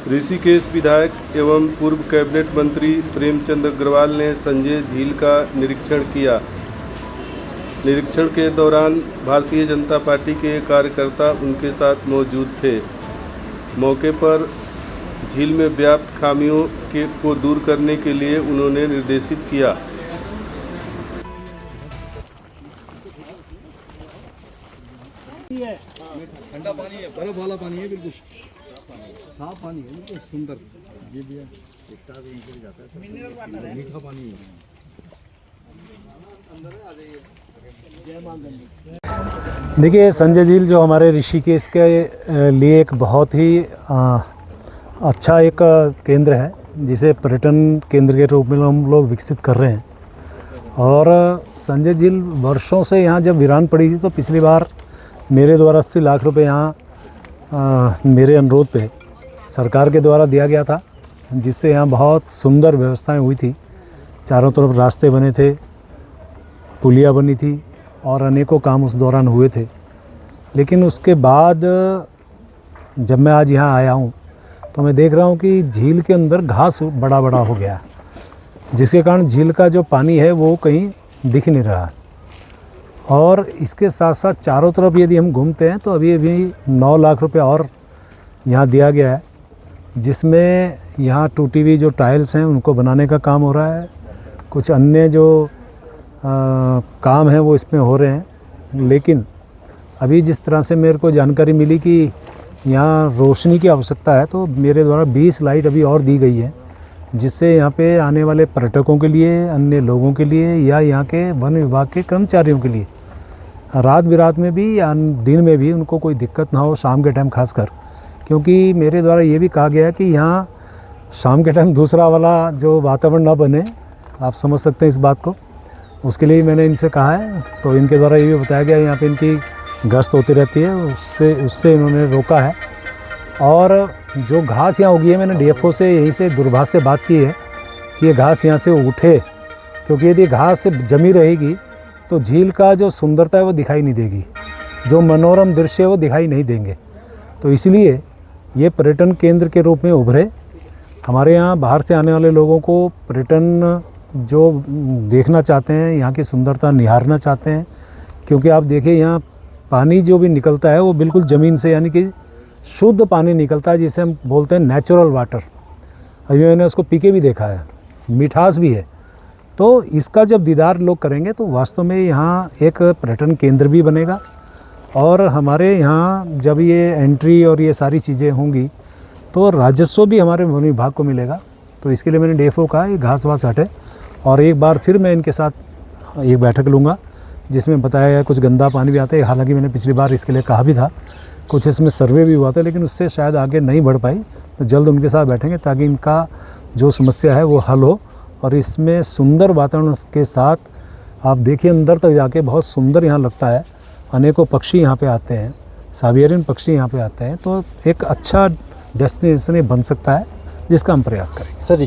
ऋषिकेश विधायक एवं पूर्व कैबिनेट मंत्री प्रेमचंद अग्रवाल ने संजय झील का निरीक्षण किया। निरीक्षण के दौरान भारतीय जनता पार्टी के कार्यकर्ता उनके साथ मौजूद थे। मौके पर झील में व्याप्त खामियों को दूर करने के लिए उन्होंने निर्देशित किया। ठंडा पानी है, बर्फ वाला पानी है, बिल्कुल साफ पानी है, बिल्कुल सुंदर। ये भी है, मीठा पानी है। देखिए, संजय झील जो हमारे ऋषिकेश के लिए एक बहुत ही अच्छा एक केंद्र है, जिसे पर्यटन केंद्र के रूप में हम लोग विकसित कर रहे हैं। और संजय झील वर्षों से यहाँ जब वीरान पड़ी थी, तो पिछली बार मेरे द्वारा 80 लाख रुपए यहाँ मेरे अनुरोध पे सरकार के द्वारा दिया गया था, जिससे यहाँ बहुत सुंदर व्यवस्थाएं हुई थी। चारों तरफ रास्ते बने थे, पुलिया बनी थी और अनेकों काम उस दौरान हुए थे। लेकिन उसके बाद जब मैं आज यहाँ आया हूँ, तो मैं देख रहा हूँ कि झील के अंदर घास बड़ा बड़ा हो गया, जिसके कारण झील का जो पानी है वो कहीं दिख नहीं रहा। और इसके साथ साथ चारों तरफ यदि हम घूमते हैं, तो अभी 9 लाख रुपए और यहाँ दिया गया है, जिसमें यहाँ टूटी हुई जो टाइल्स हैं उनको बनाने का काम हो रहा है। कुछ अन्य जो काम है वो इसमें हो रहे हैं। लेकिन अभी जिस तरह से मेरे को जानकारी मिली कि यहाँ रोशनी की आवश्यकता है, तो मेरे द्वारा 20 लाइट अभी और दी गई है, जिससे यहाँ पे आने वाले पर्यटकों के लिए, अन्य लोगों के लिए या यहाँ के वन विभाग के कर्मचारियों के लिए रात बिरात में भी या दिन में भी उनको कोई दिक्कत ना हो, शाम के टाइम खासकर। क्योंकि मेरे द्वारा ये भी कहा गया है कि यहाँ शाम के टाइम दूसरा वाला जो वातावरण ना बने, आप समझ सकते हैं इस बात को। उसके लिए मैंने इनसे कहा है, तो इनके द्वारा ये भी बताया गया यहाँ पे इनकी गश्त होती रहती है, उससे इन्होंने रोका है। और जो घास यहाँ उगी है, मैंने डीएफओ से यहीं से दूरभाष से बात की है कि ये घास यहाँ से उठे, क्योंकि यदि घास जमी रहेगी तो झील का जो सुंदरता है वो दिखाई नहीं देगी, जो मनोरम दृश्य है वो दिखाई नहीं देंगे। तो इसलिए ये पर्यटन केंद्र के रूप में उभरे। हमारे यहाँ बाहर से आने वाले लोगों को पर्यटन जो देखना चाहते हैं, यहाँ की सुंदरता निहारना चाहते हैं। क्योंकि आप देखिए, यहाँ पानी जो भी निकलता है वो बिल्कुल ज़मीन से, यानी कि शुद्ध पानी निकलता है, जिसे हम बोलते हैं नेचुरल वाटर। अभी मैंने उसको पी के भी देखा है, मिठास भी है। तो इसका जब दीदार लोग करेंगे, तो वास्तव में यहाँ एक पर्यटन केंद्र भी बनेगा। और हमारे यहाँ जब ये एंट्री और ये सारी चीज़ें होंगी, तो राजस्व भी हमारे वन विभाग को मिलेगा। तो इसके लिए मैंने डीएफओ कहा ये घास वास हटे, और एक बार फिर मैं इनके साथ एक बैठक लूँगा, जिसमें बताया गया कुछ गंदा पानी भी आता है। हालांकि मैंने पिछली बार इसके लिए कहा भी था, कुछ इसमें सर्वे भी हुआ था, लेकिन उससे शायद आगे नहीं बढ़ पाई। तो जल्द उनके साथ बैठेंगे ताकि इनका जो समस्या है वो हल हो। और इसमें सुंदर वातावरण के साथ आप देखिए, अंदर तक जाके बहुत सुंदर यहाँ लगता है। अनेकों पक्षी यहाँ पे आते हैं, साइबेरियन पक्षी यहाँ पे आते हैं। तो एक अच्छा डेस्टिनेशन बन सकता है, जिसका हम प्रयास करेंगे। सर,